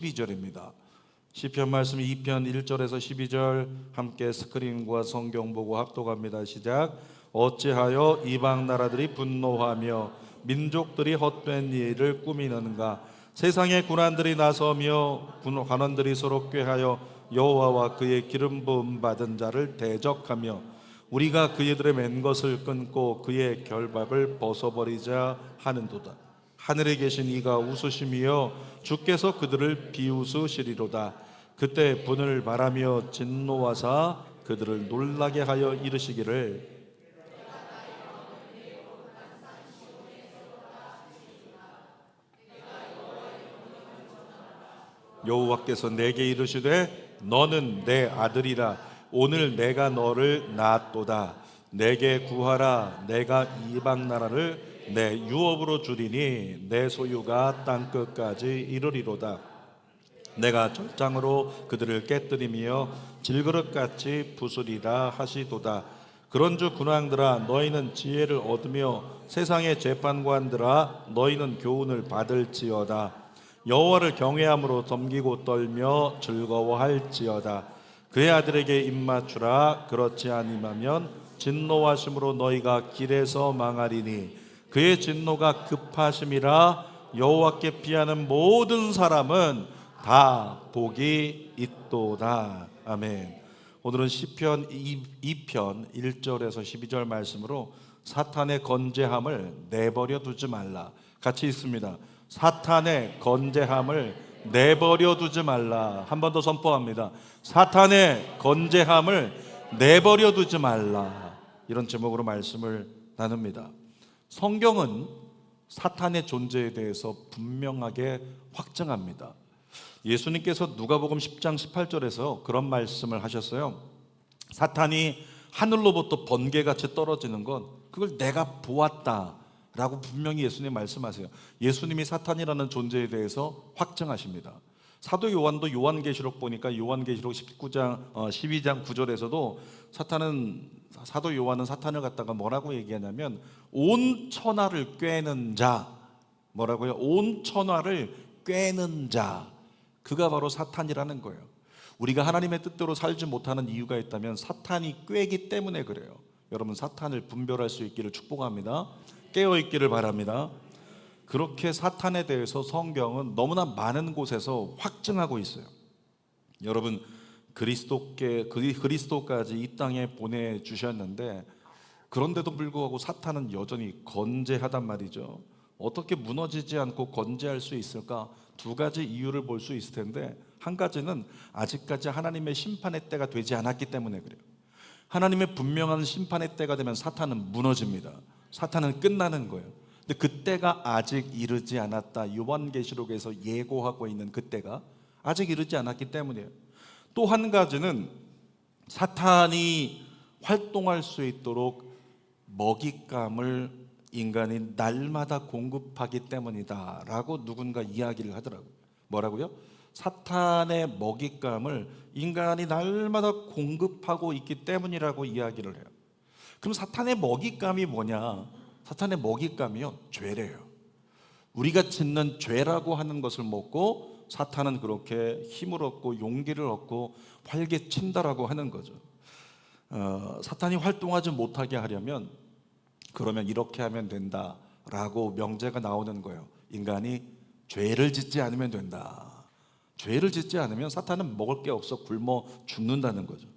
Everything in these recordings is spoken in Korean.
12절입니다. 시편 말씀 2편 1절에서 12절 함께 스크린과 성경 보고 합독합니다. 시작. 어찌하여 이방 나라들이 분노하며 민족들이 헛된 일을 꾸미는가. 세상의 군환들이 나서며 관원들이 서로 꾀하여 여호와와 그의 기름 부음 받은 자를 대적하며 우리가 그들의 맨 것을 끊고 그의 결박을 벗어버리자 하는도다. 하늘에 계신 이가 웃으시며 주께서 그들을 비웃으시리로다. 그때 분을 바라며 진노하사 그들을 놀라게 하여 이르시기를 여호와께서 내게 이르시되 너는 내 아들이라. 오늘 내가 너를 낳았도다. 내게 구하라. 내가 이방 나라를 내 유업으로 주리니 내 소유가 땅끝까지 이르리로다. 내가 절장으로 그들을 깨뜨리며 질그릇같이 부수리라 하시도다. 그런즉 군왕들아 너희는 지혜를 얻으며 세상의 재판관들아 너희는 교훈을 받을지어다. 여호와를 경외함으로 섬기고 떨며 즐거워할지어다. 그의 아들에게 입맞추라. 그렇지 아니하면 진노하심으로 너희가 길에서 망하리니 그의 진노가 급하심이라. 여호와께 피하는 모든 사람은 다 복이 있도다. 아멘. 오늘은 시편 2편 1절에서 12절 말씀으로 사탄의 건재함을 내버려 두지 말라. 같이 있습니다. 사탄의 건재함을 내버려 두지 말라. 한 번 더 선포합니다. 사탄의 건재함을 내버려 두지 말라. 이런 제목으로 말씀을 나눕니다. 성경은 사탄의 존재에 대해서 분명하게 확증합니다. 예수님께서 누가복음 10장 18절에서 그런 말씀을 하셨어요. 사탄이 하늘로부터 번개같이 떨어지는 건 그걸 내가 보았다 라고 분명히 예수님 말씀하세요. 예수님이 사탄이라는 존재에 대해서 확증하십니다. 사도 요한도 요한계시록 보니까 요한계시록 12장 9절에서도 사도 요한은 사탄을 갖다가 뭐라고 얘기하냐면 온 천하를 꿰는 자, 뭐라고요? 온 천하를 꿰는 자, 그가 바로 사탄이라는 거예요. 우리가 하나님의 뜻대로 살지 못하는 이유가 있다면 사탄이 꿰기 때문에 그래요. 여러분, 사탄을 분별할 수 있기를 축복합니다. 깨어있기를 바랍니다. 그렇게 사탄에 대해서 성경은 너무나 많은 곳에서 확증하고 있어요. 여러분, 그리스도까지 이 땅에 보내주셨는데 그런데도 불구하고 사탄은 여전히 건재하단 말이죠. 어떻게 무너지지 않고 건재할 수 있을까? 두 가지 이유를 볼 수 있을 텐데, 한 가지는 아직까지 하나님의 심판의 때가 되지 않았기 때문에 그래요. 하나님의 분명한 심판의 때가 되면 사탄은 무너집니다. 사탄은 끝나는 거예요. 근데 그때가 아직 이르지 않았다. 요한계시록에서 예고하고 있는 그때가 아직 이르지 않았기 때문이에요. 또 한 가지는 사탄이 활동할 수 있도록 먹잇감을 인간이 날마다 공급하기 때문이다 라고 누군가 이야기를 하더라고요. 뭐라고요? 사탄의 먹잇감을 인간이 날마다 공급하고 있기 때문이라고 이야기를 해요. 그럼 사탄의 먹잇감이 뭐냐? 사탄의 먹잇감이요, 죄래요. 우리가 짓는 죄라고 하는 것을 먹고 사탄은 그렇게 힘을 얻고 용기를 얻고 활개친다라고 하는 거죠. 사탄이 활동하지 못하게 하려면 그러면 이렇게 하면 된다라고 명제가 나오는 거예요. 인간이 죄를 짓지 않으면 된다. 죄를 짓지 않으면 사탄은 먹을 게 없어 굶어 죽는다는 거죠.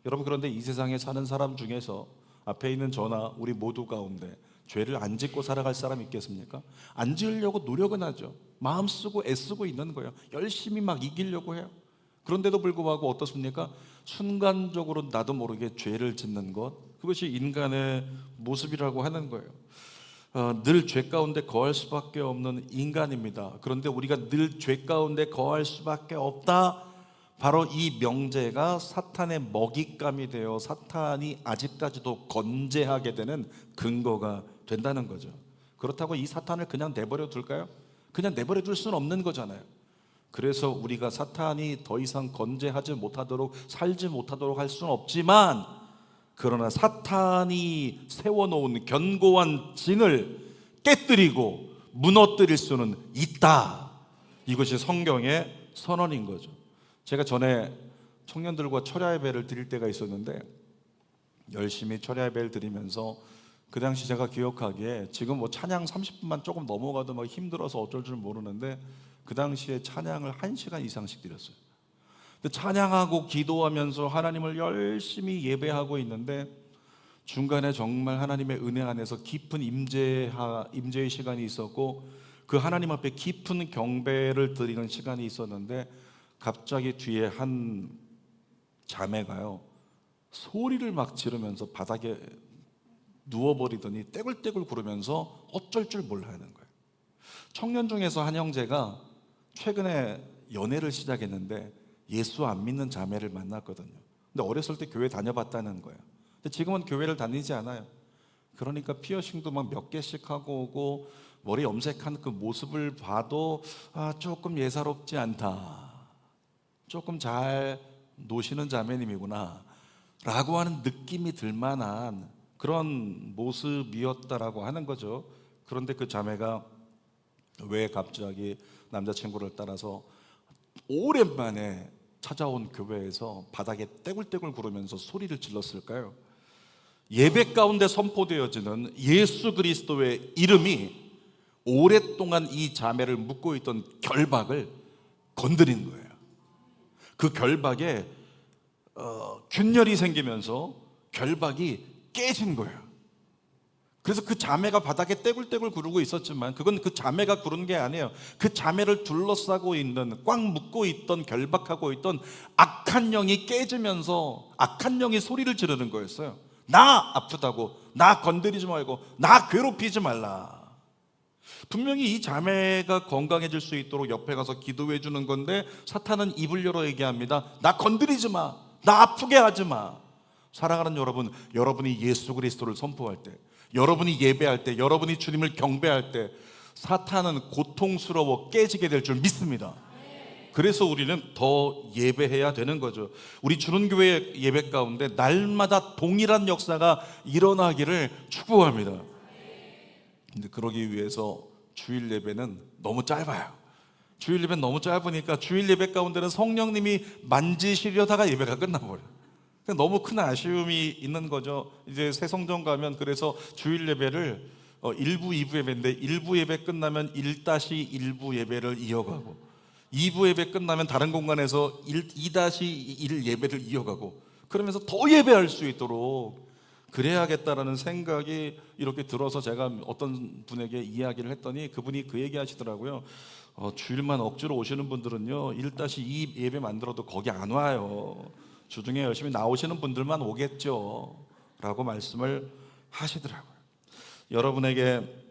여러분, 그런데 이 세상에 사는 사람 중에서 앞에 있는 저나 우리 모두 가운데 죄를 안 짓고 살아갈 사람 있겠습니까? 안 지으려고 노력은 하죠. 마음 쓰고 애쓰고 있는 거예요. 열심히 막 이기려고 해요. 그런데도 불구하고 어떻습니까? 순간적으로 나도 모르게 죄를 짓는 것, 그것이 인간의 모습이라고 하는 거예요. 늘 죄 가운데 거할 수밖에 없는 인간입니다. 그런데 우리가 늘 죄 가운데 거할 수밖에 없다, 바로 이 명제가 사탄의 먹잇감이 되어 사탄이 아직까지도 건재하게 되는 근거가 된다는 거죠. 그렇다고 이 사탄을 그냥 내버려 둘까요? 그냥 내버려 둘 수는 없는 거잖아요. 그래서 우리가 사탄이 더 이상 건재하지 못하도록, 살지 못하도록 할 수는 없지만, 그러나 사탄이 세워놓은 견고한 진을 깨뜨리고 무너뜨릴 수는 있다. 이것이 성경의 선언인 거죠. 제가 전에 청년들과 철야 예배를 드릴 때가 있었는데 열심히 철야 예배를 드리면서 그 당시 제가 기억하기에 지금 뭐 찬양 30분만 조금 넘어가도 막 힘들어서 어쩔 줄 모르는데 그 당시에 찬양을 1시간 이상씩 드렸어요. 근데 찬양하고 기도하면서 하나님을 열심히 예배하고 있는데 중간에 정말 하나님의 은혜 안에서 깊은 임재의 시간이 있었고 그 하나님 앞에 깊은 경배를 드리는 시간이 있었는데 갑자기 뒤에 한 자매가요 소리를 막 지르면서 바닥에 누워버리더니 떼굴떼굴 구르면서 어쩔 줄 몰라 하는 거예요. 청년 중에서 한 형제가 최근에 연애를 시작했는데 예수 안 믿는 자매를 만났거든요. 근데 어렸을 때 교회 다녀봤다는 거예요. 근데 지금은 교회를 다니지 않아요. 그러니까 피어싱도 막 몇 개씩 하고 오고 머리 염색한 그 모습을 봐도 조금 예사롭지 않다, 조금 잘 노시는 자매님이구나 라고 하는 느낌이 들 만한 그런 모습이었다라고 하는 거죠. 그런데 그 자매가 왜 갑자기 남자친구를 따라서 오랜만에 찾아온 교회에서 바닥에 떼굴떼굴 구르면서 소리를 질렀을까요? 예배 가운데 선포되어지는 예수 그리스도의 이름이 오랫동안 이 자매를 묶고 있던 결박을 건드린 거예요. 그 결박에 균열이 생기면서 결박이 깨진 거예요. 그래서 그 자매가 바닥에 떼굴떼굴 구르고 있었지만 그건 그 자매가 구른 게 아니에요. 그 자매를 둘러싸고 있는, 꽉 묶고 있던, 결박하고 있던 악한 영이 깨지면서 악한 영이 소리를 지르는 거였어요. 나 아프다고, 나 건드리지 말고, 나 괴롭히지 말라. 분명히 이 자매가 건강해질 수 있도록 옆에 가서 기도해 주는 건데 사탄은 입을 열어 얘기합니다. 나 건드리지 마, 나 아프게 하지 마. 사랑하는 여러분, 여러분이 예수 그리스도를 선포할 때, 여러분이 예배할 때, 여러분이 주님을 경배할 때 사탄은 고통스러워 깨지게 될 줄 믿습니다. 그래서 우리는 더 예배해야 되는 거죠. 우리 주는교회 예배 가운데 날마다 동일한 역사가 일어나기를 축복합니다. 근데 그러기 위해서 주일 예배는 너무 짧아요. 주일 예배는 너무 짧으니까 주일 예배 가운데는 성령님이 만지시려다가 예배가 끝나버려요. 너무 큰 아쉬움이 있는 거죠. 이제 새성전 가면 그래서 주일 예배를 1부, 2부 예배인데 1부 예배 끝나면 1-1부 예배를 이어가고 2부 예배 끝나면 다른 공간에서 2-1 예배를 이어가고 그러면서 더 예배할 수 있도록 그래야겠다라는 생각이 이렇게 들어서 제가 어떤 분에게 이야기를 했더니 그분이 그 얘기 하시더라고요. 주일만 억지로 오시는 분들은요 1-2 예배 만들어도 거기 안 와요. 주중에 열심히 나오시는 분들만 오겠죠 라고 말씀을 하시더라고요. 여러분에게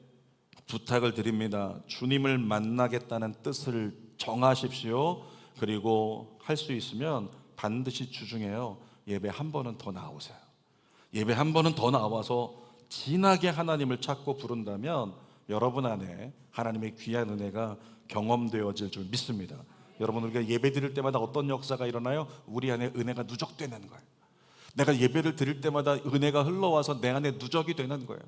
부탁을 드립니다. 주님을 만나겠다는 뜻을 정하십시오. 그리고 할 수 있으면 반드시 주중에요 예배 한 번은 더 나오세요. 예배 한 번은 더 나와서 진하게 하나님을 찾고 부른다면 여러분 안에 하나님의 귀한 은혜가 경험되어질 줄 믿습니다. 여러분, 우리가 예배 드릴 때마다 어떤 역사가 일어나요? 우리 안에 은혜가 누적되는 거예요. 내가 예배를 드릴 때마다 은혜가 흘러와서 내 안에 누적이 되는 거예요.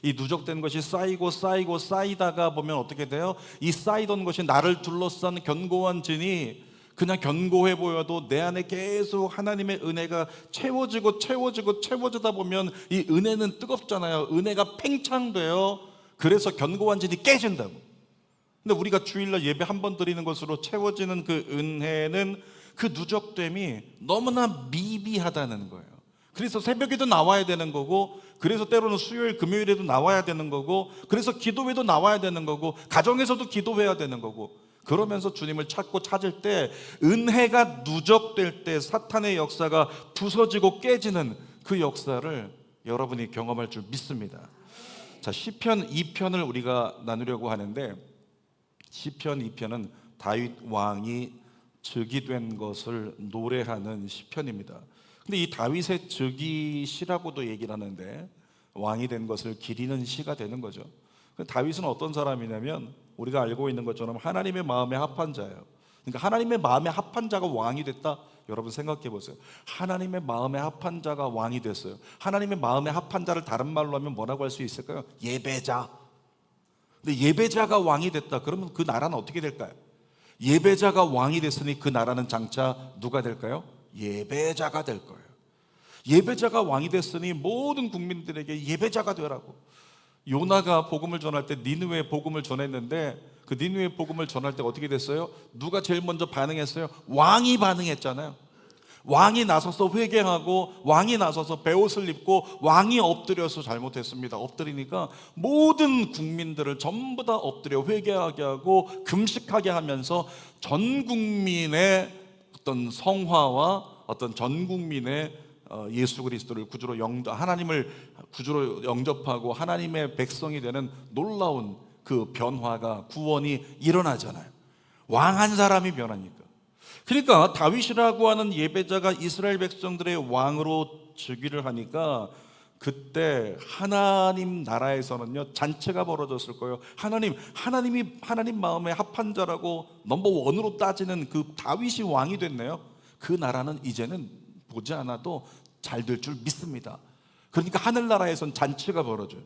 이 누적된 것이 쌓이고 쌓이고 쌓이다가 보면 어떻게 돼요? 이 쌓이던 것이 나를 둘러싼 견고한 진이 그냥 견고해 보여도 내 안에 계속 하나님의 은혜가 채워지고 채워지고 채워지다 보면 이 은혜는 뜨겁잖아요. 은혜가 팽창돼요. 그래서 견고한 진이 깨진다고. 근데 우리가 주일날 예배 한 번 드리는 것으로 채워지는 그 은혜는 그 누적됨이 너무나 미비하다는 거예요. 그래서 새벽에도 나와야 되는 거고, 그래서 때로는 수요일 금요일에도 나와야 되는 거고, 그래서 기도회도 나와야 되는 거고, 가정에서도 기도해야 되는 거고, 그러면서 주님을 찾고 찾을 때 은혜가 누적될 때 사탄의 역사가 부서지고 깨지는 그 역사를 여러분이 경험할 줄 믿습니다. 자, 시편 2편을 우리가 나누려고 하는데 시편 2편은 다윗 왕이 즉위된 것을 노래하는 시편입니다. 근데 이 다윗의 즉위시라고도 얘기를 하는데 왕이 된 것을 기리는 시가 되는 거죠. 다윗은 어떤 사람이냐면 우리가 알고 있는 것처럼 하나님의 마음에 합한 자예요. 그러니까 하나님의 마음에 합한 자가 왕이 됐다. 여러분 생각해 보세요. 하나님의 마음에 합한 자가 왕이 됐어요. 하나님의 마음에 합한 자를 다른 말로 하면 뭐라고 할 수 있을까요? 예배자. 근데 예배자가 왕이 됐다. 그러면 그 나라는 어떻게 될까요? 예배자가 왕이 됐으니 그 나라는 장차 누가 될까요? 예배자가 될 거예요. 예배자가 왕이 됐으니 모든 국민들에게 예배자가 되라고. 요나가 복음을 전할 때 니느웨 복음을 전했는데 그 니느웨 복음을 전할 때 어떻게 됐어요? 누가 제일 먼저 반응했어요? 왕이 반응했잖아요. 왕이 나서서 회개하고 왕이 나서서 베옷을 입고 왕이 엎드려서 잘못했습니다. 엎드리니까 모든 국민들을 전부 다 엎드려 회개하게 하고 금식하게 하면서 전 국민의 어떤 성화와 어떤 전 국민의 예수 그리스도를 하나님을 구주로 영접하고 하나님의 백성이 되는 놀라운 그 변화가 구원이 일어나잖아요. 왕 한 사람이 변하니까. 그러니까 다윗이라고 하는 예배자가 이스라엘 백성들의 왕으로 즉위를 하니까 그때 하나님 나라에서는요 잔치가 벌어졌을 거예요. 하나님이 하나님 마음에 합한 자라고 넘버 원으로 따지는 그 다윗이 왕이 됐네요. 그 나라는 이제는 보지 않아도 잘 될 줄 믿습니다. 그러니까 하늘나라에선 잔치가 벌어져요.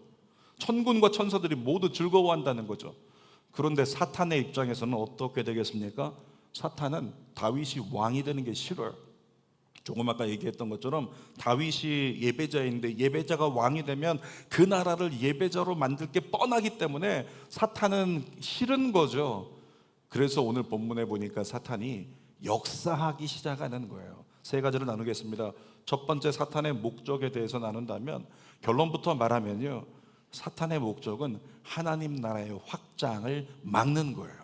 천군과 천사들이 모두 즐거워한다는 거죠. 그런데 사탄의 입장에서는 어떻게 되겠습니까? 사탄은 다윗이 왕이 되는 게 싫어요. 조금 아까 얘기했던 것처럼 다윗이 예배자인데 예배자가 왕이 되면 그 나라를 예배자로 만들 게 뻔하기 때문에 사탄은 싫은 거죠. 그래서 오늘 본문에 보니까 사탄이 역사하기 시작하는 거예요. 세 가지를 나누겠습니다. 첫 번째, 사탄의 목적에 대해서 나눈다면 결론부터 말하면요, 사탄의 목적은 하나님 나라의 확장을 막는 거예요.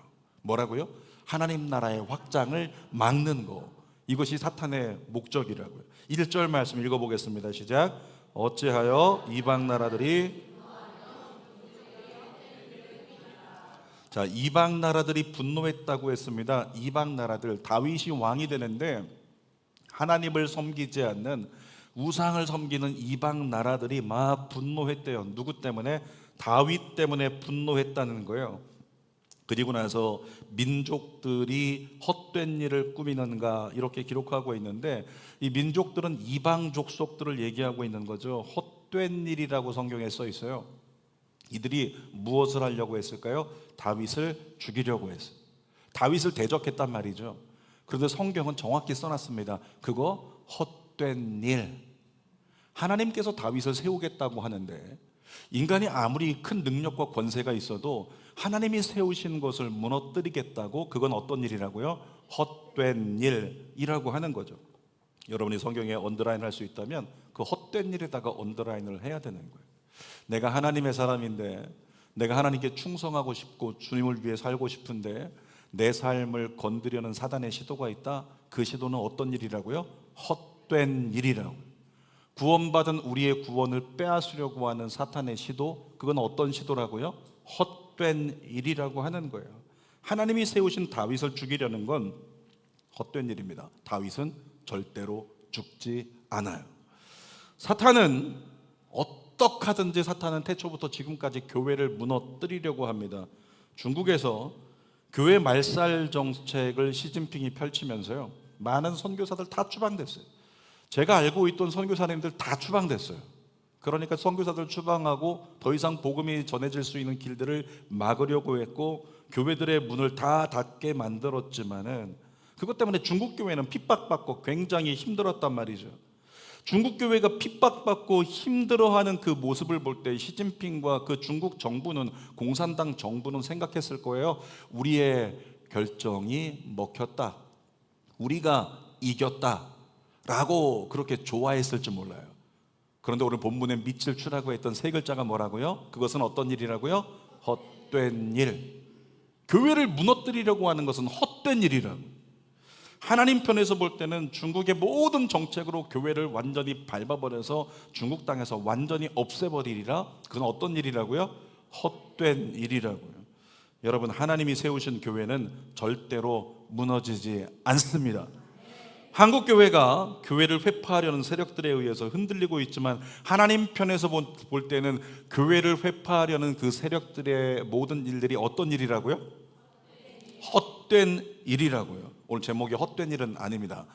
뭐라고요? 하나님 나라의 확장을 막는 거. 이것이 사탄의 목적이라고요. 1절 말씀 읽어보겠습니다. 시작. 어찌하여 이방 나라들이 자, 이방 나라들이 분노했다고 했습니다. 이방 나라들, 다윗이 왕이 되는데 하나님을 섬기지 않는 우상을 섬기는 이방 나라들이 막 분노했대요. 누구 때문에? 다윗 때문에 분노했다는 거예요. 그리고 나서 민족들이 헛된 일을 꾸미는가 이렇게 기록하고 있는데 이 민족들은 이방 족속들을 얘기하고 있는 거죠. 헛된 일이라고 성경에 써 있어요. 이들이 무엇을 하려고 했을까요? 다윗을 죽이려고 했어요. 다윗을 대적했단 말이죠. 그런데 성경은 정확히 써놨습니다. 그거 헛된 일. 하나님께서 다윗을 세우겠다고 하는데 인간이 아무리 큰 능력과 권세가 있어도 하나님이 세우신 것을 무너뜨리겠다고, 그건 어떤 일이라고요? 헛된 일이라고 하는 거죠. 여러분이 성경에 언더라인 할 수 있다면 그 헛된 일에다가 언더라인을 해야 되는 거예요. 내가 하나님의 사람인데, 내가 하나님께 충성하고 싶고 주님을 위해 살고 싶은데 내 삶을 건드려는 사단의 시도가 있다. 그 시도는 어떤 일이라고요? 헛된 일이라고요. 구원받은 우리의 구원을 빼앗으려고 하는 사탄의 시도, 그건 어떤 시도라고요? 헛된 일이라고 하는 거예요. 하나님이 세우신 다윗을 죽이려는 건 헛된 일입니다. 다윗은 절대로 죽지 않아요. 사탄은 어떻게 하든지 사탄은 태초부터 지금까지 교회를 무너뜨리려고 합니다. 중국에서 교회 말살 정책을 시진핑이 펼치면서요, 많은 선교사들 다 추방됐어요. 제가 알고 있던 선교사님들 다 추방됐어요. 그러니까 선교사들 추방하고 더 이상 복음이 전해질 수 있는 길들을 막으려고 했고 교회들의 문을 다 닫게 만들었지만은 그것 때문에 중국 교회는 핍박받고 굉장히 힘들었단 말이죠. 중국 교회가 핍박받고 힘들어하는 그 모습을 볼 때 시진핑과 그 중국 정부는, 공산당 정부는 생각했을 거예요. 우리의 결정이 먹혔다, 우리가 이겼다 라고 그렇게 좋아했을지 몰라요. 그런데 오늘 본문에 밑을 추라고 했던 세 글자가 뭐라고요? 그것은 어떤 일이라고요? 헛된 일. 교회를 무너뜨리려고 하는 것은 헛된 일이라고. 하나님 편에서 볼 때는 중국의 모든 정책으로 교회를 완전히 밟아버려서 중국 땅에서 완전히 없애버리리라. 그건 어떤 일이라고요? 헛된 일이라고요. 여러분, 하나님이 세우신 교회는 절대로 무너지지 않습니다. 한국 교회가 교회를 회파하려는 세력들에 의해서 흔들리고 있지만 하나님 편에서 볼 때는 교회를 회파하려는 그 세력들의 모든 일들이 어떤 일이라고요? 헛된 일이라고요. 오늘 제목이 헛된 일은 아닙니다.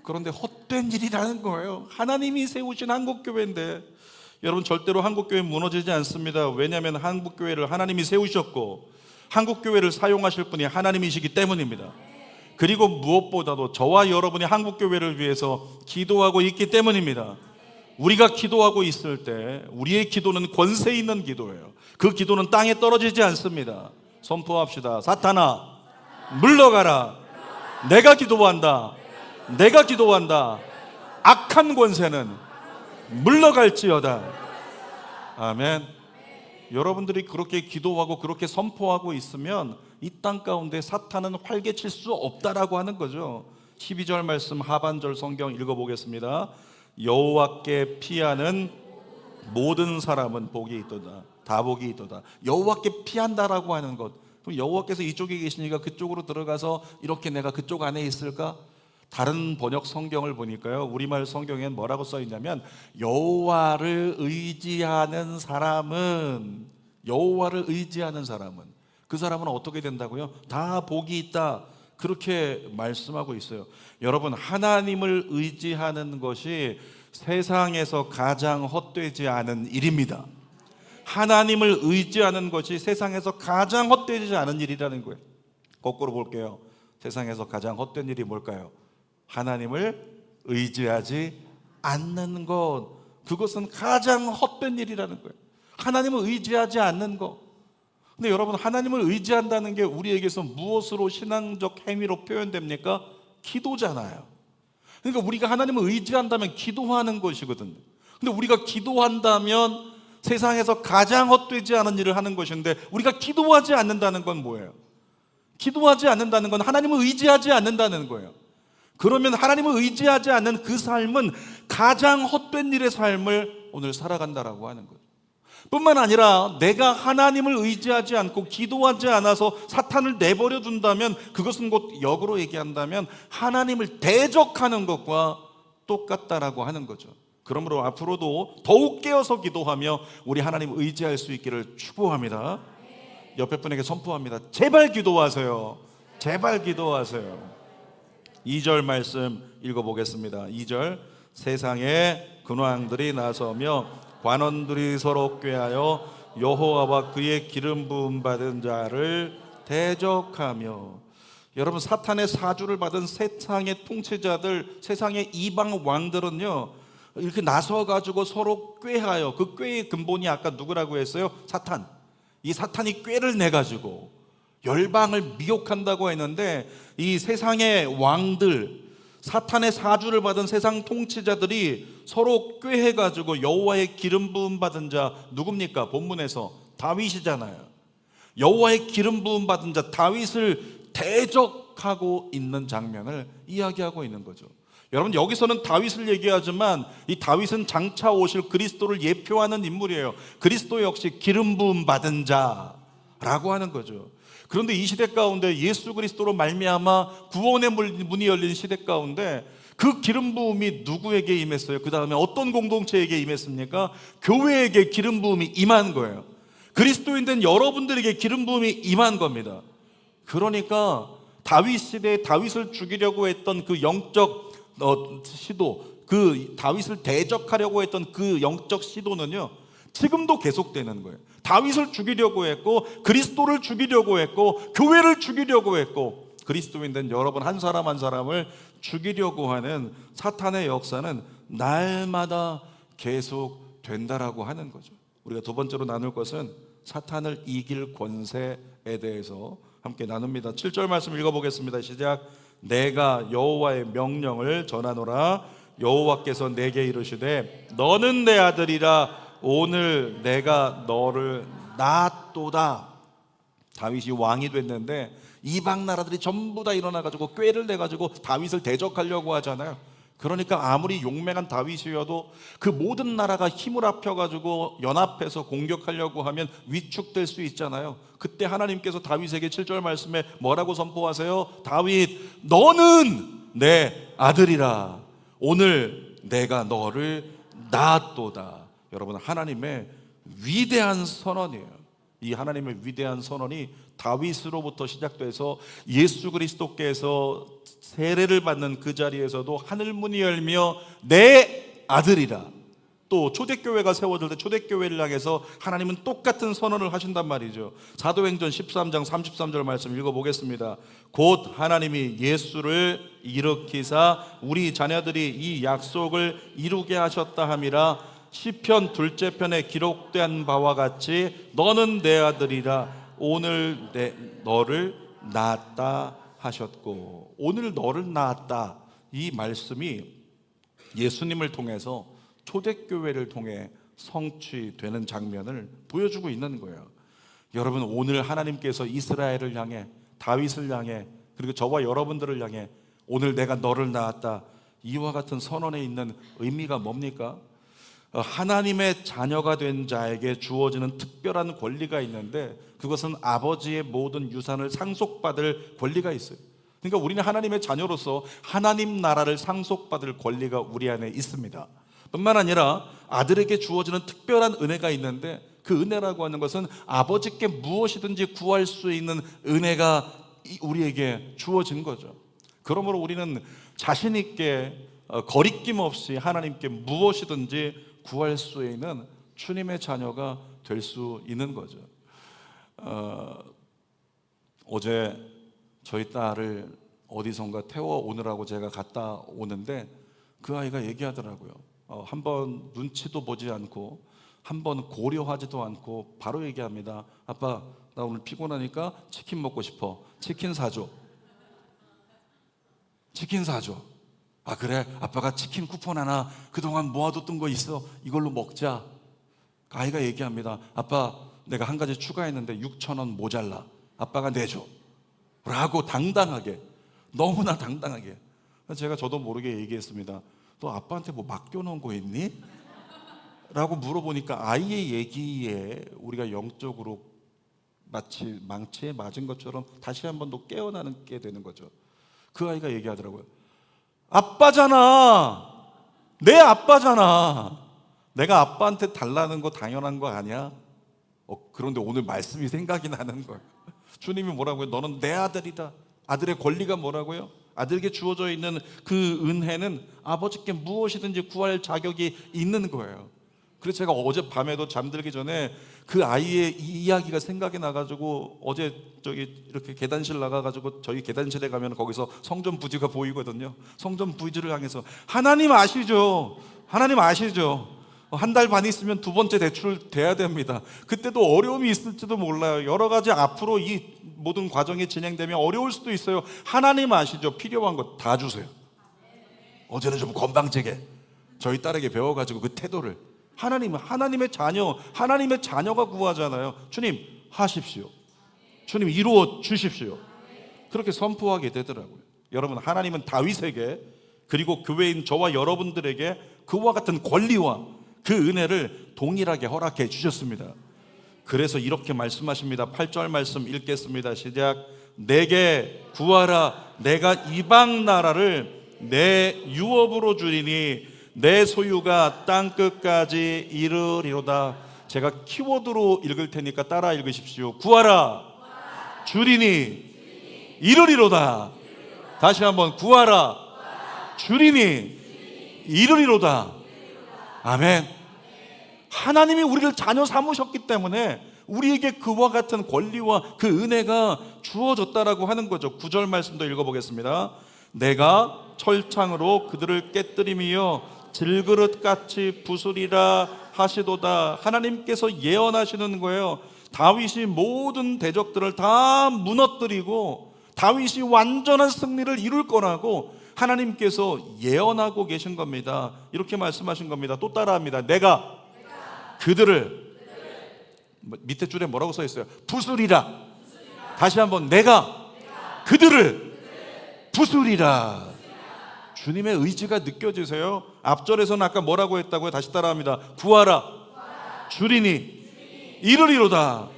그런데 헛된 일이라는 거예요. 하나님이 세우신 한국 교회인데 여러분, 절대로 한국 교회 무너지지 않습니다. 왜냐하면 한국 교회를 하나님이 세우셨고 한국교회를 사용하실 분이 하나님이시기 때문입니다. 그리고 무엇보다도 저와 여러분이 한국교회를 위해서 기도하고 있기 때문입니다. 우리가 기도하고 있을 때 우리의 기도는 권세 있는 기도예요. 그 기도는 땅에 떨어지지 않습니다. 선포합시다. 사탄아, 물러가라. 내가 기도한다. 내가 기도한다. 악한 권세는 물러갈지어다. 아멘. 여러분들이 그렇게 기도하고 그렇게 선포하고 있으면 이 땅 가운데 사탄은 활개칠 수 없다라고 하는 거죠. 12절 말씀 하반절 성경 읽어보겠습니다. 여호와께 피하는 모든 사람은 복이 있도다. 다 복이 있도다. 여호와께 피한다라고 하는 것. 그럼 여호와께서 이쪽에 계시니까 그쪽으로 들어가서 이렇게 내가 그쪽 안에 있을까? 다른 번역 성경을 보니까요, 우리말 성경엔 뭐라고 써 있냐면 여호와를 의지하는 사람은, 여호와를 의지하는 사람은, 그 사람은 어떻게 된다고요? 다 복이 있다, 그렇게 말씀하고 있어요. 여러분, 하나님을 의지하는 것이 세상에서 가장 헛되지 않은 일입니다. 하나님을 의지하는 것이 세상에서 가장 헛되지 않은 일이라는 거예요. 거꾸로 볼게요. 세상에서 가장 헛된 일이 뭘까요? 하나님을 의지하지 않는 것, 그것은 가장 헛된 일이라는 거예요. 하나님을 의지하지 않는 것. 근데 여러분, 하나님을 의지한다는 게 우리에게서 무엇으로 신앙적 행위로 표현됩니까? 기도잖아요. 그러니까 우리가 하나님을 의지한다면 기도하는 것이거든요. 근데 우리가 기도한다면 세상에서 가장 헛되지 않은 일을 하는 것인데, 우리가 기도하지 않는다는 건 뭐예요? 기도하지 않는다는 건 하나님을 의지하지 않는다는 거예요. 그러면 하나님을 의지하지 않는 그 삶은 가장 헛된 일의 삶을 오늘 살아간다라고 하는 거예요. 뿐만 아니라 내가 하나님을 의지하지 않고 기도하지 않아서 사탄을 내버려 둔다면, 그것은 곧 역으로 얘기한다면 하나님을 대적하는 것과 똑같다라고 하는 거죠. 그러므로 앞으로도 더욱 깨어서 기도하며 우리 하나님을 의지할 수 있기를 축복합니다. 옆에 분에게 선포합니다. 제발 기도하세요. 제발 기도하세요. 2절 말씀 읽어보겠습니다. 2절, 세상에 근왕들이 나서며 관원들이 서로 꾀하여 여호와와 그의 기름 부음 받은 자를 대적하며. 여러분, 사탄의 사주를 받은 세상의 통치자들, 세상의 이방 왕들은요, 이렇게 나서가지고 서로 꾀하여, 그 꾀의 근본이 아까 누구라고 했어요? 사탄. 이 사탄이 꾀를 내가지고 열방을 미혹한다고 했는데, 이 세상의 왕들, 사탄의 사주를 받은 세상 통치자들이 서로 꾀해가지고 여호와의 기름 부음 받은 자, 누굽니까? 본문에서 다윗이잖아요. 여호와의 기름 부음 받은 자 다윗을 대적하고 있는 장면을 이야기하고 있는 거죠. 여러분, 여기서는 다윗을 얘기하지만 이 다윗은 장차 오실 그리스도를 예표하는 인물이에요. 그리스도 역시 기름 부음 받은 자라고 하는 거죠. 그런데 이 시대 가운데 예수 그리스도로 말미암아 구원의 문이 열린 시대 가운데 그 기름 부음이 누구에게 임했어요? 그 다음에 어떤 공동체에게 임했습니까? 교회에게 기름 부음이 임한 거예요. 그리스도인 된 여러분들에게 기름 부음이 임한 겁니다. 그러니까 다윗 시대에 다윗을 죽이려고 했던 그 영적 시도, 그 다윗을 대적하려고 했던 그 영적 시도는요, 지금도 계속되는 거예요. 다윗을 죽이려고 했고, 그리스도를 죽이려고 했고, 교회를 죽이려고 했고, 그리스도인 된 여러분 한 사람 한 사람을 죽이려고 하는 사탄의 역사는 날마다 계속 된다라고 하는 거죠. 우리가 두 번째로 나눌 것은 사탄을 이길 권세에 대해서 함께 나눕니다. 7절 말씀 읽어보겠습니다. 시작. 내가 여호와의 명령을 전하노라. 여호와께서 내게 이르시되 너는 내 아들이라. 오늘 내가 너를 낳았도다. 다윗이 왕이 됐는데 이방 나라들이 전부 다 일어나가지고 꾀를 내가지고 다윗을 대적하려고 하잖아요. 그러니까 아무리 용맹한 다윗이어도 그 모든 나라가 힘을 합쳐가지고 연합해서 공격하려고 하면 위축될 수 있잖아요. 그때 하나님께서 다윗에게 7절 말씀에 뭐라고 선포하세요? 다윗, 너는 내 아들이라. 오늘 내가 너를 낳았도다. 여러분, 하나님의 위대한 선언이에요. 이 하나님의 위대한 선언이 다윗으로부터 시작돼서 예수 그리스도께서 세례를 받는 그 자리에서도 하늘문이 열며 내 아들이라. 또 초대교회가 세워질 때 초대교회를 향해서 하나님은 똑같은 선언을 하신단 말이죠. 사도행전 13장 33절 말씀 읽어보겠습니다. 곧 하나님이 예수를 일으키사 우리 자녀들이 이 약속을 이루게 하셨다 함이라. 시편 둘째 편에 기록된 바와 같이 너는 내 아들이라 오늘 너를 낳았다 하셨고, 오늘 너를 낳았다, 이 말씀이 예수님을 통해서 초대교회를 통해 성취되는 장면을 보여주고 있는 거예요. 여러분, 오늘 하나님께서 이스라엘을 향해, 다윗을 향해, 그리고 저와 여러분들을 향해 오늘 내가 너를 낳았다, 이와 같은 선언에 있는 의미가 뭡니까? 하나님의 자녀가 된 자에게 주어지는 특별한 권리가 있는데, 그것은 아버지의 모든 유산을 상속받을 권리가 있어요. 그러니까 우리는 하나님의 자녀로서 하나님 나라를 상속받을 권리가 우리 안에 있습니다. 뿐만 아니라 아들에게 주어지는 특별한 은혜가 있는데, 그 은혜라고 하는 것은 아버지께 무엇이든지 구할 수 있는 은혜가 우리에게 주어진 거죠. 그러므로 우리는 자신 있게 거리낌 없이 하나님께 무엇이든지 구할 수 있는 주님의 자녀가 될 수 있는 거죠. 어제 저희 딸을 어디선가 태워 오느라고 제가 갔다 오는데 그 아이가 얘기하더라고요. 한번 눈치도 보지 않고 한번 고려하지도 않고 바로 얘기합니다. 아빠, 나 오늘 피곤하니까 치킨 먹고 싶어. 치킨 사줘. 치킨 사줘. 아, 그래? 아빠가 치킨 쿠폰 하나 그동안 모아뒀던 거 있어. 이걸로 먹자. 아이가 얘기합니다. 아빠, 내가 한 가지 추가했는데 6,000원 모자라. 아빠가 내줘. 라고 당당하게, 너무나 당당하게. 제가 저도 모르게 얘기했습니다. 너 아빠한테 뭐 맡겨놓은 거 있니? 라고 물어보니까 아이의 얘기에 우리가 영적으로 마치 망치에 맞은 것처럼 다시 한 번 더 깨어나게 되는 거죠. 그 아이가 얘기하더라고요. 아빠잖아. 내 아빠잖아. 내가 아빠한테 달라는 거 당연한 거 아니야? 그런데 오늘 말씀이 생각이 나는 거예요. 주님이 뭐라고요? 너는 내 아들이다. 아들의 권리가 뭐라고요? 아들에게 주어져 있는 그 은혜는 아버지께 무엇이든지 구할 자격이 있는 거예요. 그래서 제가 어젯밤에도 잠들기 전에 그 아이의 이야기가 생각이 나가지고 어제 이렇게 계단실 나가가지고 저희 계단실에 가면 거기서 성전 부지가 보이거든요. 성전 부지를 향해서 하나님 아시죠? 하나님 아시죠? 한 달 반 있으면 두 번째 대출 돼야 됩니다. 그때도 어려움이 있을지도 몰라요. 여러 가지 앞으로 이 모든 과정이 진행되면 어려울 수도 있어요. 하나님 아시죠? 필요한 거 다 주세요. 어제는 좀 건방지게 저희 딸에게 배워가지고 그 태도를, 하나님의 자녀, 하나님의 자녀가 구하잖아요. 주님 하십시오. 주님 이루어 주십시오. 그렇게 선포하게 되더라고요. 여러분, 하나님은 다윗에게 그리고 교회인 저와 여러분들에게 그와 같은 권리와 그 은혜를 동일하게 허락해 주셨습니다. 그래서 이렇게 말씀하십니다. 8절 말씀 읽겠습니다. 시작. 내게 구하라. 내가 이방 나라를 내 유업으로 주리니 내 소유가 땅끝까지 이르리로다. 제가 키워드로 읽을 테니까 따라 읽으십시오. 구하라. 주리니 이르리로다. 다시 한번 구하라. 주리니 이르리로다. 아멘. 하나님이 우리를 자녀 삼으셨기 때문에 우리에게 그와 같은 권리와 그 은혜가 주어졌다라고 하는 거죠. 9절 말씀도 읽어보겠습니다. 내가 철창으로 그들을 깨뜨리며 질그릇같이 부수리라 하시도다. 하나님께서 예언하시는 거예요. 다윗이 모든 대적들을 다 무너뜨리고 다윗이 완전한 승리를 이룰 거라고 하나님께서 예언하고 계신 겁니다. 이렇게 말씀하신 겁니다. 또 따라합니다. 내가 그들을, 밑에 줄에 뭐라고 써 있어요? 부수리라. 다시 한번, 내가 그들을 부수리라. 주님의 의지가 느껴지세요? 앞절에서는 아까 뭐라고 했다고요? 다시 따라합니다. 구하라. 주리니 이르리로다.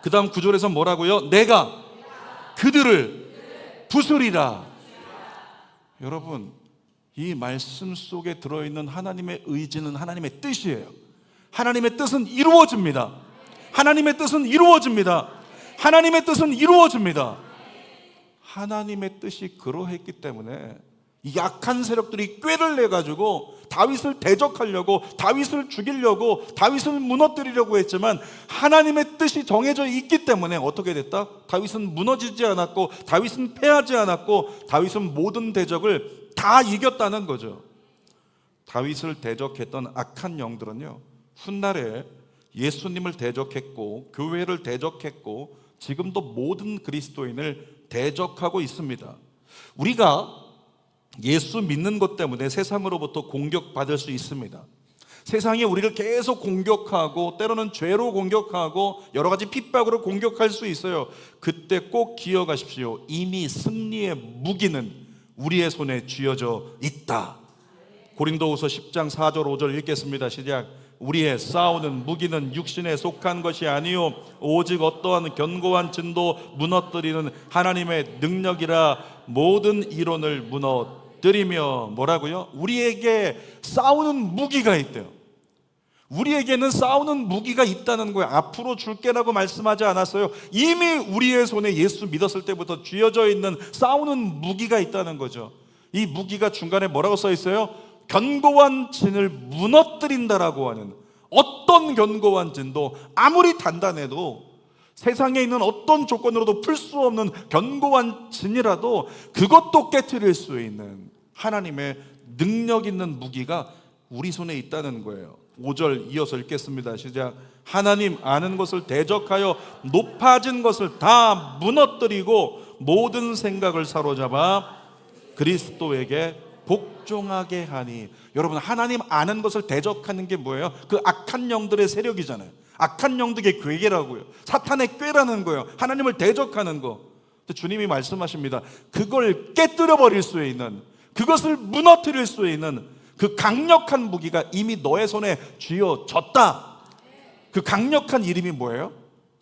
그 다음 9절에서 뭐라고요? 내가 그들을 부수리라. 여러분, 이 말씀 속에 들어있는 하나님의 의지는 하나님의 뜻이에요. 하나님의 뜻은 이루어집니다. 하나님의 뜻은 이루어집니다. 하나님의 뜻은 이루어집니다. 하나님의 뜻이 그러했기 때문에 이 약한 세력들이 꾀를 내가지고 다윗을 대적하려고, 다윗을 죽이려고, 다윗을 무너뜨리려고 했지만 하나님의 뜻이 정해져 있기 때문에 어떻게 됐다? 다윗은 무너지지 않았고, 다윗은 패하지 않았고, 다윗은 모든 대적을 다 이겼다는 거죠. 다윗을 대적했던 악한 영들은요, 훗날에 예수님을 대적했고 교회를 대적했고 지금도 모든 그리스도인을 대적하고 있습니다. 우리가 예수 믿는 것 때문에 세상으로부터 공격받을 수 있습니다. 세상이 우리를 계속 공격하고 때로는 죄로 공격하고 여러 가지 핍박으로 공격할 수 있어요. 그때 꼭 기억하십시오. 이미 승리의 무기는 우리의 손에 쥐어져 있다. 고린도후서 10장 4절 5절 읽겠습니다. 시작. 우리의 싸우는 무기는 육신에 속한 것이 아니요 오직 어떠한 견고한 진도 무너뜨리는 하나님의 능력이라. 모든 이론을 무너뜨리며 뭐라고요? 우리에게 싸우는 무기가 있대요. 우리에게는 싸우는 무기가 있다는 거예요. 앞으로 줄게라고 말씀하지 않았어요. 이미 우리의 손에 예수 믿었을 때부터 쥐어져 있는 싸우는 무기가 있다는 거죠. 이 무기가 중간에 뭐라고 써 있어요? 견고한 진을 무너뜨린다라고 하는, 어떤 견고한 진도 아무리 단단해도 세상에 있는 어떤 조건으로도 풀 수 없는 견고한 진이라도 그것도 깨트릴 수 있는 하나님의 능력 있는 무기가 우리 손에 있다는 거예요. 5절 이어서 읽겠습니다. 시작. 하나님 아는 것을 대적하여 높아진 것을 다 무너뜨리고 모든 생각을 사로잡아 그리스도에게 복종하게 하니. 여러분, 하나님 아는 것을 대적하는 게 뭐예요? 그 악한 영들의 세력이잖아요. 악한 영들의 괴계라고요. 사탄의 꾀라는 거예요. 하나님을 대적하는 거. 주님이 말씀하십니다. 그걸 깨뜨려 버릴 수 있는, 그것을 무너뜨릴 수 있는 그 강력한 무기가 이미 너의 손에 쥐어졌다. 그 강력한 이름이 뭐예요?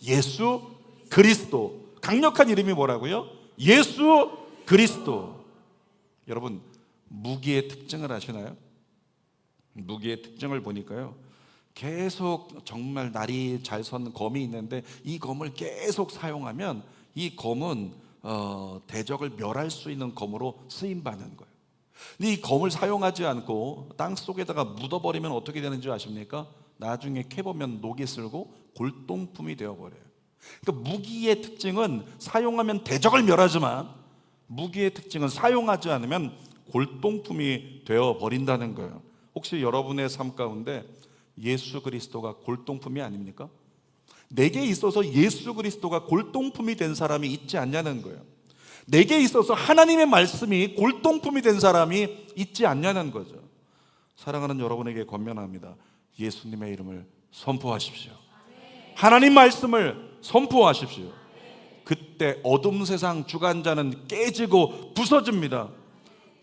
예수 그리스도. 강력한 이름이 뭐라고요? 예수 그리스도. 여러분, 무기의 특징을 아시나요? 무기의 특징을 보니까요, 계속 정말 날이 잘 선 검이 있는데 이 검을 계속 사용하면 이 검은 대적을 멸할 수 있는 검으로 쓰임받는 거예요. 근데 이 검을 사용하지 않고 땅 속에다가 묻어버리면 어떻게 되는지 아십니까? 나중에 캐보면 녹이 슬고 골동품이 되어버려요. 그러니까 무기의 특징은 사용하면 대적을 멸하지만 무기의 특징은 사용하지 않으면 골동품이 되어버린다는 거예요. 혹시 여러분의 삶 가운데 예수 그리스도가 골동품이 아닙니까? 내게 있어서 예수 그리스도가 골동품이 된 사람이 있지 않냐는 거예요. 내게 있어서 하나님의 말씀이 골동품이 된 사람이 있지 않냐는 거죠. 사랑하는 여러분에게 권면합니다. 예수님의 이름을 선포하십시오. 하나님 말씀을 선포하십시오. 그때 어둠 세상 주관자는 깨지고 부서집니다.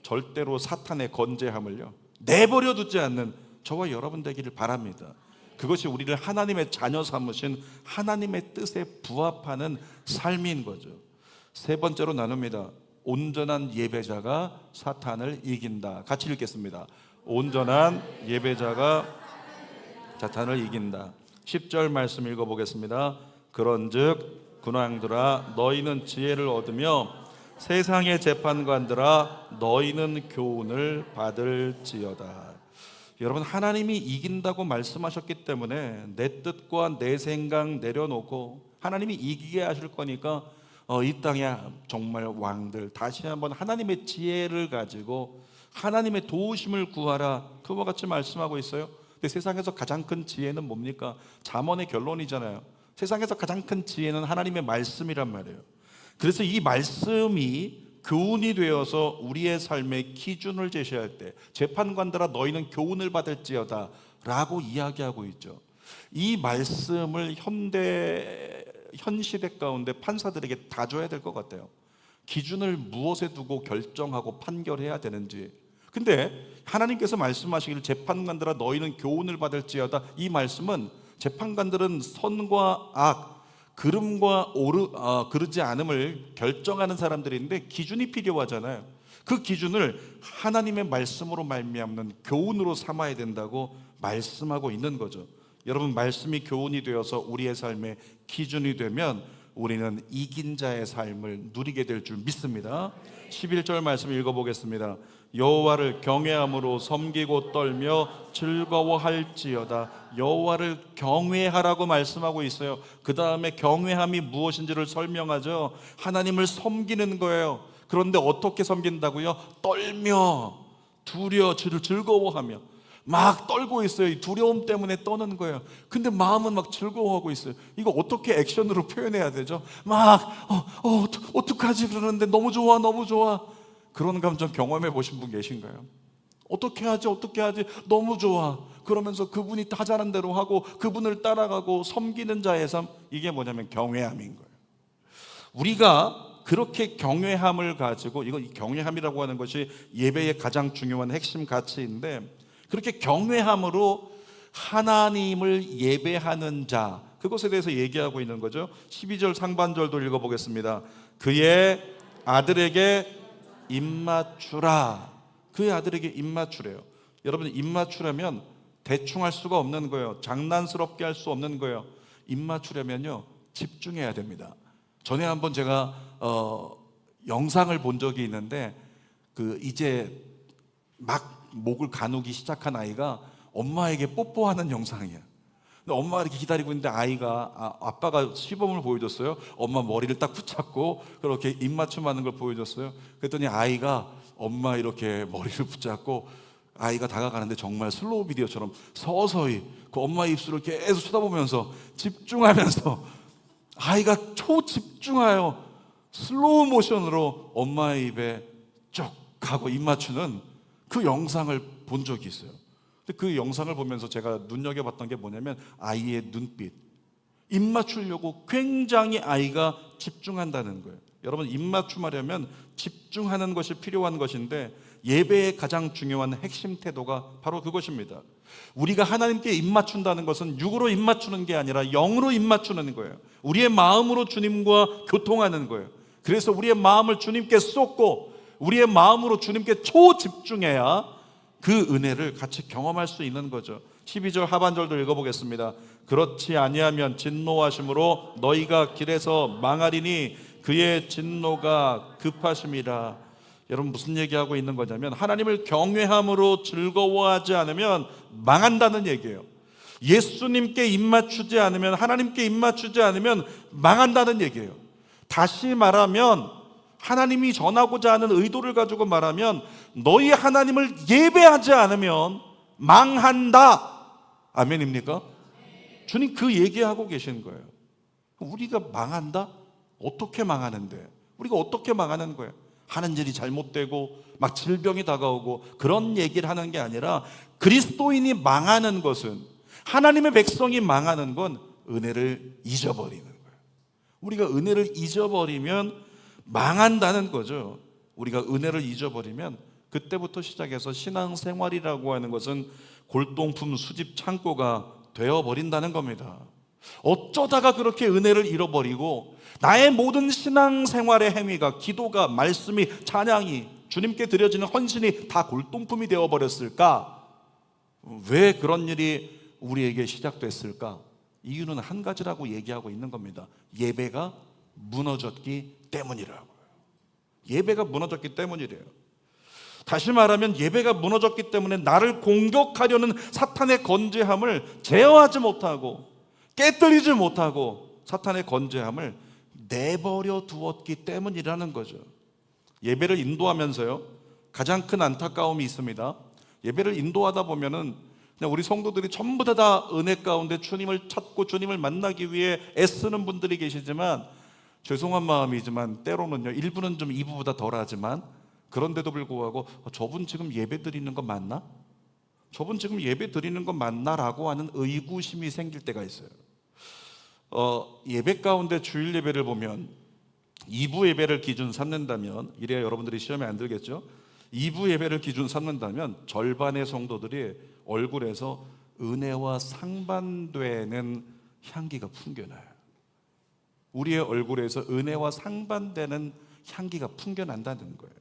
절대로 사탄의 건재함을요 내버려 두지 않는 저와 여러분 되기를 바랍니다. 그것이 우리를 하나님의 자녀 삼으신 하나님의 뜻에 부합하는 삶인 거죠. 세 번째로 나눕니다. 온전한 예배자가 사탄을 이긴다. 같이 읽겠습니다. 온전한 예배자가 사탄을 이긴다. 10절 말씀 읽어보겠습니다. 그런즉 군왕들아 너희는 지혜를 얻으며 세상의 재판관들아 너희는 교훈을 받을지어다. 여러분, 하나님이 이긴다고 말씀하셨기 때문에 내 뜻과 내 생각 내려놓고 하나님이 이기게 하실 거니까 이 땅에 정말 왕들 다시 한번 하나님의 지혜를 가지고 하나님의 도우심을 구하라. 그와 같이 말씀하고 있어요. 근데 세상에서 가장 큰 지혜는 뭡니까? 잠언의 결론이잖아요. 세상에서 가장 큰 지혜는 하나님의 말씀이란 말이에요. 그래서 이 말씀이 교훈이 되어서 우리의 삶의 기준을 제시할 때 재판관들아 너희는 교훈을 받을지어다 라고 이야기하고 있죠. 이 말씀을 현 시대 가운데 판사들에게 다 줘야 될 것 같아요. 기준을 무엇에 두고 결정하고 판결해야 되는지. 근데 하나님께서 말씀하시기를 재판관들아 너희는 교훈을 받을지어다. 이 말씀은 재판관들은 선과 악, 그름과 그르지 않음을 결정하는 사람들인데 기준이 필요하잖아요. 그 기준을 하나님의 말씀으로 말미암는 교훈으로 삼아야 된다고 말씀하고 있는 거죠. 여러분, 말씀이 교훈이 되어서 우리의 삶의 기준이 되면 우리는 이긴 자의 삶을 누리게 될 줄 믿습니다. 11절 말씀 읽어보겠습니다. 여호와를 경외함으로 섬기고 떨며 즐거워할지어다. 여호와를 경외하라고 말씀하고 있어요. 그 다음에 경외함이 무엇인지를 설명하죠. 하나님을 섬기는 거예요. 그런데 어떻게 섬긴다고요? 떨며, 두려, 즐거워하며. 막 떨고 있어요. 이 두려움 때문에 떠는 거예요. 근데 마음은 막 즐거워하고 있어요. 이거 어떻게 액션으로 표현해야 되죠? 막 어떡하지 그러는데 너무 좋아, 너무 좋아. 그런 감정 경험해 보신 분 계신가요? 어떻게 하지, 어떻게 하지, 너무 좋아. 그러면서 그분이 하자는 대로 하고 그분을 따라가고 섬기는 자의 삶, 이게 뭐냐면 경외함인 거예요. 우리가 그렇게 경외함을 가지고, 이거 경외함이라고 하는 것이 예배의 가장 중요한 핵심 가치인데, 그렇게 경외함으로 하나님을 예배하는 자, 그것에 대해서 얘기하고 있는 거죠. 12절 상반절도 읽어보겠습니다. 그의 아들에게 입맞추라. 그의 아들에게 입맞추래요. 여러분, 입맞추려면 대충 할 수가 없는 거예요. 장난스럽게 할 수 없는 거예요. 입맞추려면요, 집중해야 됩니다. 전에 한번 제가 영상을 본 적이 있는데, 이제 막 목을 가누기 시작한 아이가 엄마에게 뽀뽀하는 영상이에요. 근데 엄마가 이렇게 기다리고 있는데 아빠가 시범을 보여줬어요. 엄마 머리를 딱 붙잡고 그렇게 입맞춤하는 걸 보여줬어요. 그랬더니 아이가 엄마 이렇게 머리를 붙잡고 아이가 다가가는데 정말 슬로우 비디오처럼 서서히 그 엄마 입술을 계속 쳐다보면서 집중하면서 아이가 초집중하여 슬로우 모션으로 엄마의 입에 쭉 가고 입맞추는 그 영상을 본 적이 있어요. 근데 그 영상을 보면서 제가 눈여겨봤던 게 뭐냐면 아이의 눈빛, 입 맞추려고 굉장히 아이가 집중한다는 거예요. 여러분, 입 맞춤하려면 집중하는 것이 필요한 것인데 예배의 가장 중요한 핵심 태도가 바로 그것입니다. 우리가 하나님께 입 맞춘다는 것은 육으로 입 맞추는 게 아니라 영으로 입 맞추는 거예요. 우리의 마음으로 주님과 교통하는 거예요. 그래서 우리의 마음을 주님께 쏟고 우리의 마음으로 주님께 초집중해야 그 은혜를 같이 경험할 수 있는 거죠. 12절 하반절도 읽어보겠습니다. 그렇지 아니하면 진노하심으로 너희가 길에서 망하리니 그의 진노가 급하심이라. 여러분, 무슨 얘기하고 있는 거냐면 하나님을 경외함으로 즐거워하지 않으면 망한다는 얘기예요. 예수님께 입맞추지 않으면, 하나님께 입맞추지 않으면 망한다는 얘기예요. 다시 말하면 하나님이 전하고자 하는 의도를 가지고 말하면 너희 하나님을 예배하지 않으면 망한다. 아멘입니까? 주님 그 얘기하고 계신 거예요. 우리가 망한다? 어떻게 망하는데? 우리가 어떻게 망하는 거예요? 하는 일이 잘못되고 막 질병이 다가오고 그런 얘기를 하는 게 아니라 그리스도인이 망하는 것은, 하나님의 백성이 망하는 건 은혜를 잊어버리는 거예요. 우리가 은혜를 잊어버리면 망한다는 거죠. 우리가 은혜를 잊어버리면 그때부터 시작해서 신앙생활이라고 하는 것은 골동품 수집 창고가 되어버린다는 겁니다. 어쩌다가 그렇게 은혜를 잃어버리고 나의 모든 신앙생활의 행위가, 기도가, 말씀이, 찬양이, 주님께 드려지는 헌신이 다 골동품이 되어버렸을까? 왜 그런 일이 우리에게 시작됐을까? 이유는 한 가지라고 얘기하고 있는 겁니다. 예배가 무너졌기 때문이라고요. 예배가 무너졌기 때문이래요. 다시 말하면 예배가 무너졌기 때문에 나를 공격하려는 사탄의 건재함을 제어하지 못하고 깨뜨리지 못하고 사탄의 건재함을 내버려 두었기 때문이라는 거죠. 예배를 인도하면서요, 가장 큰 안타까움이 있습니다. 예배를 인도하다 보면은 그냥 우리 성도들이 전부 다 은혜 가운데 주님을 찾고 주님을 만나기 위해 애쓰는 분들이 계시지만, 죄송한 마음이지만 때로는요, 일부는 좀 이부보다 덜하지만 그런데도 불구하고 저분 지금 예배 드리는 거 맞나? 저분 지금 예배 드리는 거 맞나? 라고 하는 의구심이 생길 때가 있어요. 예배 가운데 주일 예배를 보면 2부 예배를 기준 삼는다면, 이래야 여러분들이 시험에 안 들겠죠? 2부 예배를 기준 삼는다면 절반의 성도들이 얼굴에서 은혜와 상반되는 향기가 풍겨나요. 우리의 얼굴에서 은혜와 상반되는 향기가 풍겨난다는 거예요.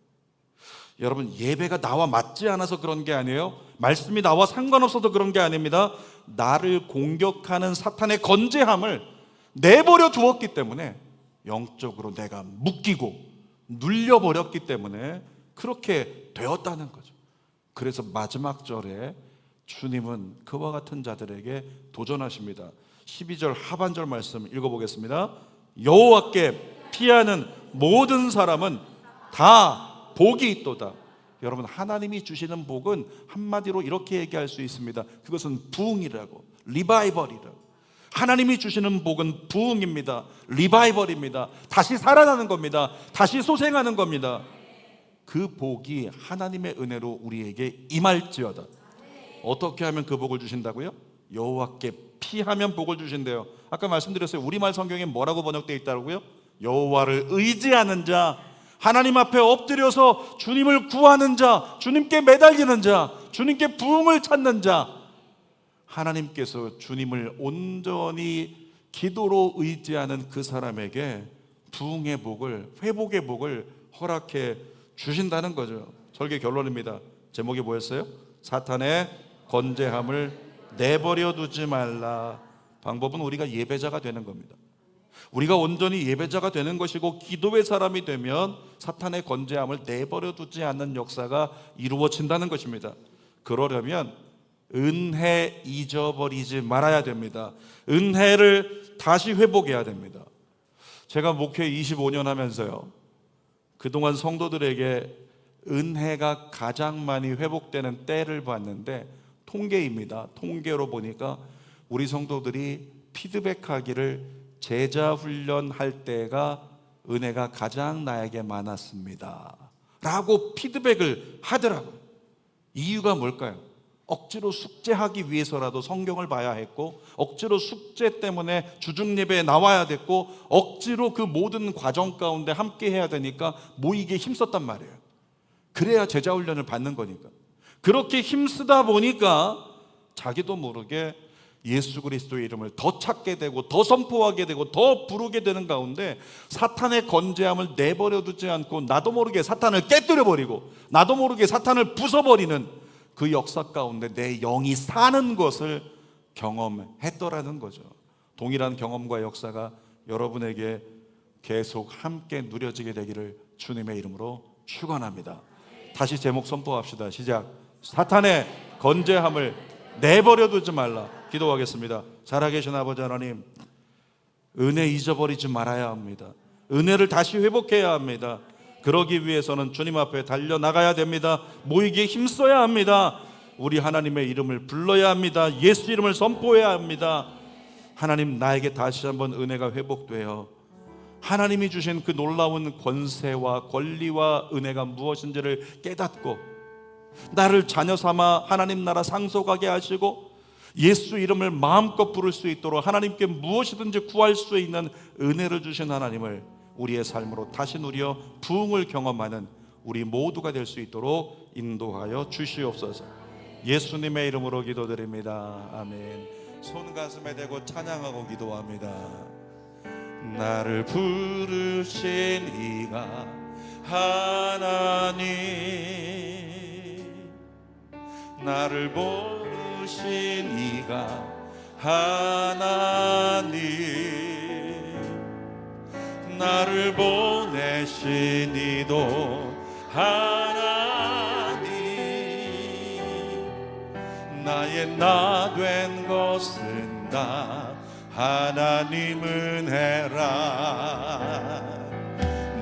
여러분, 예배가 나와 맞지 않아서 그런 게 아니에요. 말씀이 나와 상관없어서 그런 게 아닙니다. 나를 공격하는 사탄의 건재함을 내버려 두었기 때문에 영적으로 내가 묶이고 눌려버렸기 때문에 그렇게 되었다는 거죠. 그래서 마지막 절에 주님은 그와 같은 자들에게 도전하십니다. 12절 하반절 말씀 읽어보겠습니다. 여호와께 피하는 모든 사람은 다 복이 있도다. 여러분, 하나님이 주시는 복은 한마디로 이렇게 얘기할 수 있습니다. 그것은 부흥이라고, 리바이벌이라고. 하나님이 주시는 복은 부흥입니다. 리바이벌입니다. 다시 살아나는 겁니다. 다시 소생하는 겁니다. 그 복이 하나님의 은혜로 우리에게 임할지어다. 어떻게 하면 그 복을 주신다고요? 여호와께 피하면 복을 주신대요. 아까 말씀드렸어요. 우리말 성경에 뭐라고 번역되어 있다고요? 여호와를 의지하는 자, 하나님 앞에 엎드려서 주님을 구하는 자, 주님께 매달리는 자, 주님께 부흥을 찾는 자, 하나님께서 주님을 온전히 기도로 의지하는 그 사람에게 부흥의 복을, 회복의 복을 허락해 주신다는 거죠. 설교 결론입니다. 제목이 뭐였어요? 사탄의 건재함을 내버려 두지 말라. 방법은 우리가 예배자가 되는 겁니다. 우리가 온전히 예배자가 되는 것이고 기도의 사람이 되면 사탄의 건재함을 내버려 두지 않는 역사가 이루어진다는 것입니다. 그러려면 은혜 잊어버리지 말아야 됩니다. 은혜를 다시 회복해야 됩니다. 제가 목회 25년 하면서요, 그동안 성도들에게 은혜가 가장 많이 회복되는 때를 봤는데, 통계입니다. 통계로 보니까 우리 성도들이 피드백하기를 제자 훈련할 때가 은혜가 가장 나에게 많았습니다 라고 피드백을 하더라고요. 이유가 뭘까요? 억지로 숙제하기 위해서라도 성경을 봐야 했고, 억지로 숙제 때문에 주중 예배에 나와야 됐고, 억지로 그 모든 과정 가운데 함께 해야 되니까 모이기에 힘썼단 말이에요. 그래야 제자 훈련을 받는 거니까. 그렇게 힘쓰다 보니까 자기도 모르게 예수 그리스도의 이름을 더 찾게 되고 더 선포하게 되고 더 부르게 되는 가운데 사탄의 건재함을 내버려 두지 않고 나도 모르게 사탄을 깨뜨려 버리고 나도 모르게 사탄을 부숴버리는 그 역사 가운데 내 영이 사는 것을 경험했더라는 거죠. 동일한 경험과 역사가 여러분에게 계속 함께 누려지게 되기를 주님의 이름으로 축원합니다. 다시 제목 선포합시다. 시작. 사탄의 건재함을 내버려 두지 말라. 기도하겠습니다. 살아계신 아버지 하나님, 은혜 잊어버리지 말아야 합니다. 은혜를 다시 회복해야 합니다. 그러기 위해서는 주님 앞에 달려나가야 됩니다. 모이기에 힘써야 합니다. 우리 하나님의 이름을 불러야 합니다. 예수 이름을 선포해야 합니다. 하나님, 나에게 다시 한번 은혜가 회복되어 하나님이 주신 그 놀라운 권세와 권리와 은혜가 무엇인지를 깨닫고 나를 자녀 삼아 하나님 나라 상속하게 하시고 예수 이름을 마음껏 부를 수 있도록 하나님께 무엇이든지 구할 수 있는 은혜를 주신 하나님을 우리의 삶으로 다시 누려 부흥을 경험하는 우리 모두가 될 수 있도록 인도하여 주시옵소서. 예수님의 이름으로 기도드립니다. 아멘. 손 가슴에 대고 찬양하고 기도합니다. 나를 부르신 이가 하나님, 나를 부르신 이가 하나님, 나를 보내신 이도 하나님, 나의 나 된 것은 다 하나님 은혜라.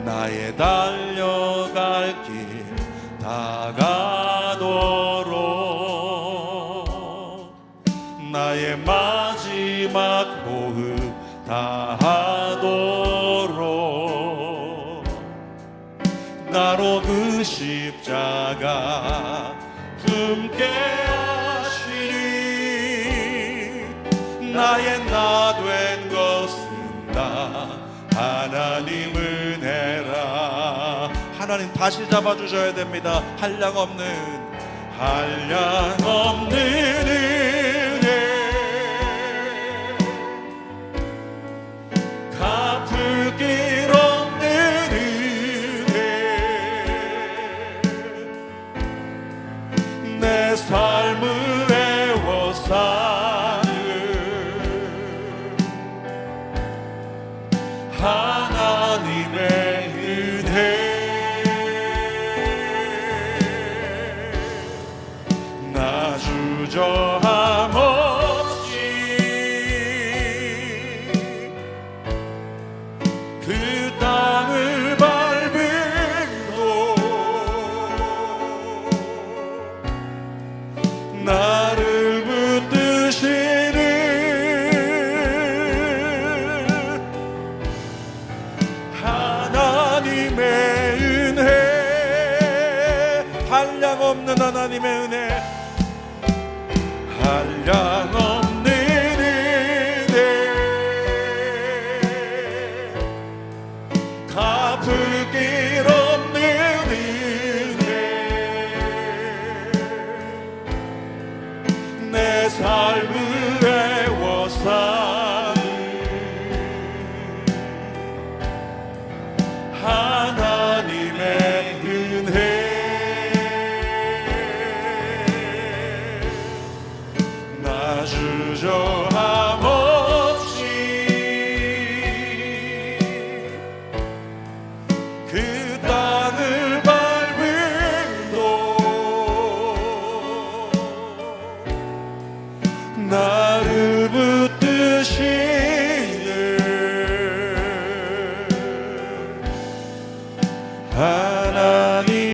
나의 달려갈 길 다가도록 나의 마지막 호흡 다하도록 나로 그 십자가 품게 하시니 나의 나 된 것은 다 하나님 은혜라. 하나님 다시 잡아주셔야 됩니다. 한량없는 은혜, 갚을 길 없는 은혜, 내 삶을 애워싸는 하나 주저함 없이 그 땅을 밟음도 나를 붙드시는 하나님의 은혜, 한량없는 하나님의 은혜, 한량없는 은혜, 갚을 길 없는 은혜, 내 삶을 애워싸는 하나님의 은혜, 나 주저함 없이 그 땅을 밟음도 나를 붙드시는